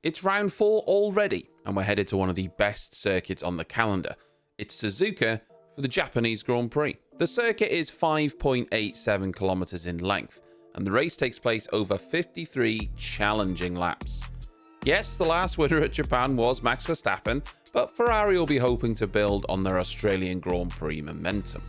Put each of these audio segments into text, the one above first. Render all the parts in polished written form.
It's round 4 already, and we're headed to one of the best circuits on the calendar. It's Suzuka for the Japanese Grand Prix. The circuit is 5.87 kilometers in length, and the race takes place over 53 challenging laps. Yes, the last winner at Japan was Max Verstappen, but Ferrari will be hoping to build on their Australian Grand Prix momentum.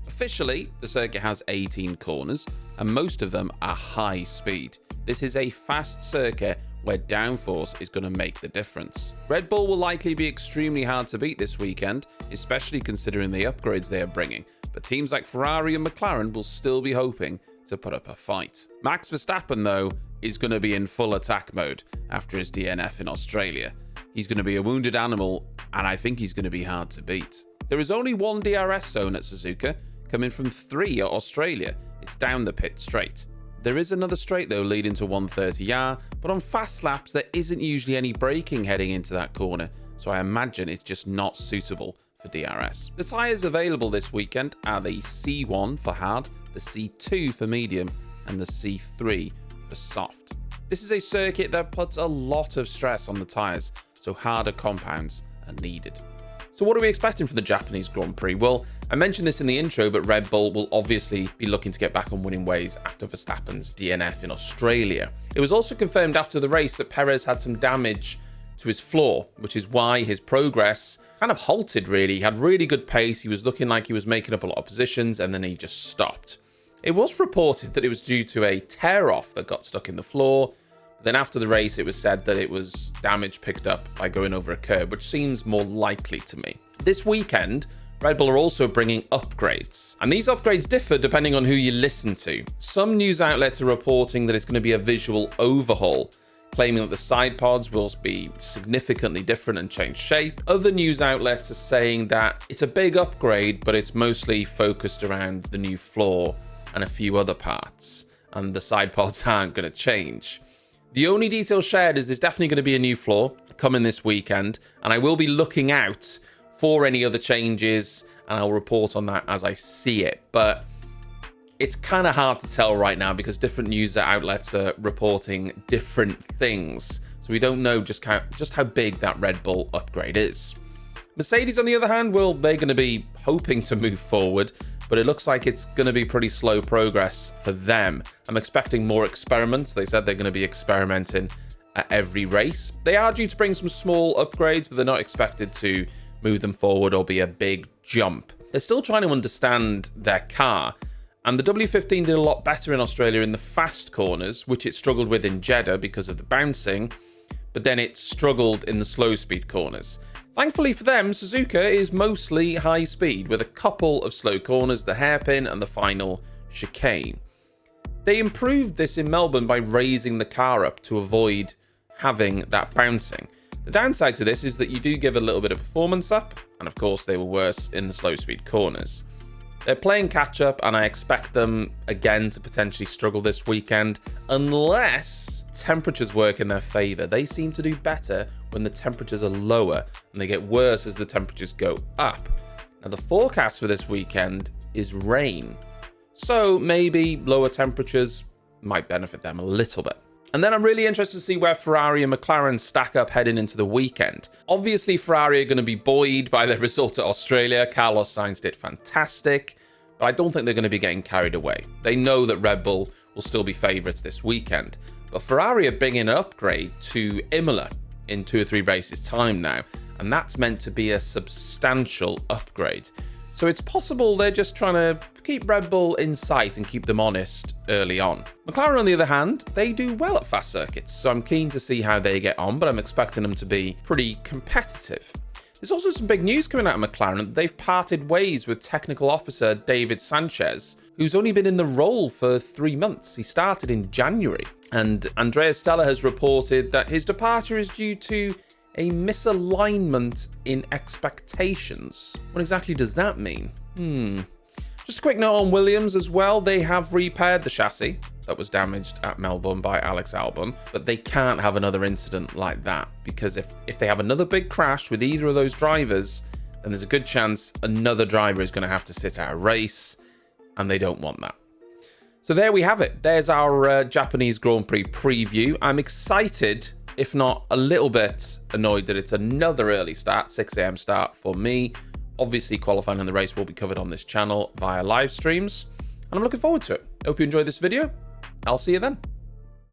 Officially, the circuit has 18 corners, and most of them are high speed. This is a fast circuit where downforce is going to make the difference. Red Bull will likely be extremely hard to beat this weekend, especially considering the upgrades they are bringing, but teams like Ferrari and McLaren will still be hoping to put up a fight. Max Verstappen, though, is going to be in full attack mode after his DNF in Australia. He's going to be a wounded animal, and I think he's going to be hard to beat. There is only one DRS zone at Suzuka, coming from 3 at Australia. It's down the pit straight. There is another straight though leading to 130R, but on fast laps there isn't usually any braking heading into that corner, so I imagine it's just not suitable for DRS. The tyres available this weekend are the C1 for hard, the C2 for medium, and the C3 for soft. This is a circuit that puts a lot of stress on the tyres, so harder compounds are needed. So what are we expecting from the Japanese Grand Prix? Well, I mentioned this in the intro, but Red Bull will obviously be looking to get back on winning ways after Verstappen's DNF in Australia. It was also confirmed after the race that Perez had some damage to his floor, which is why his progress kind of halted really. He had really good pace, he was looking like he was making up a lot of positions, and then he just stopped. It was reported that it was due to a tear-off that got stuck in the floor. Then after the race, it was said that it was damage picked up by going over a curb, which seems more likely to me. This weekend, Red Bull are also bringing upgrades, and these upgrades differ depending on who you listen to. Some news outlets are reporting that it's going to be a visual overhaul, claiming that the side pods will be significantly different and change shape. Other news outlets are saying that it's a big upgrade, but it's mostly focused around the new floor and a few other parts, and the side pods aren't going to change. The only detail shared is there's definitely going to be a new floor coming this weekend, and I will be looking out for any other changes, and I'll report on that as I see it. But it's kind of hard to tell right now because different news outlets are reporting different things, so we don't know just how big that Red Bull upgrade is. Mercedes, on the other hand, well, they're going to be hoping to move forward, but it looks like it's going to be pretty slow progress for them. I'm expecting more experiments. They said they're going to be experimenting at every race. They are due to bring some small upgrades, but they're not expected to move them forward or be a big jump. They're still trying to understand their car, and the W15 did a lot better in Australia in the fast corners, which it struggled with in Jeddah because of the bouncing, but then it struggled in the slow speed corners. Thankfully for them, Suzuka is mostly high speed, with a couple of slow corners, the hairpin and the final chicane. They improved this in Melbourne by raising the car up to avoid having that bouncing. The downside to this is that you do give a little bit of performance up, and of course they were worse in the slow speed corners. They're playing catch up, and I expect them again to potentially struggle this weekend unless temperatures work in their favour. They seem to do better when the temperatures are lower, and they get worse as the temperatures go up. Now the forecast for this weekend is rain, so maybe lower temperatures might benefit them a little bit. And then I'm really interested to see where Ferrari and McLaren stack up heading into the weekend. Obviously, Ferrari are going to be buoyed by their result at Australia. Carlos Sainz did fantastic, but I don't think they're going to be getting carried away. They know that Red Bull will still be favourites this weekend. But Ferrari are bringing an upgrade to Imola in 2 or 3 races' time now, and that's meant to be a substantial upgrade. So it's possible they're just trying to keep Red Bull in sight and keep them honest early on. McLaren, on the other hand, they do well at fast circuits, so I'm keen to see how they get on, but I'm expecting them to be pretty competitive. There's also some big news coming out of McLaren. They've parted ways with technical officer David Sanchez, who's only been in the role for 3 months. He started in January, and Andrea Stella has reported that his departure is due to a misalignment in expectations. What exactly does that mean? Just a quick note on Williams as well. They have repaired the chassis that was damaged at Melbourne by Alex Albon, but they can't have another incident like that, because if they have another big crash with either of those drivers, then there's a good chance another driver is going to have to sit out a race, and they don't want that. So there we have it. There's our Japanese Grand Prix preview. I'm excited if not a little bit annoyed that it's another early start, 6 a.m. start for me. Obviously, qualifying in the race will be covered on this channel via live streams, and I'm looking forward to it. Hope you enjoyed this video. I'll see you then.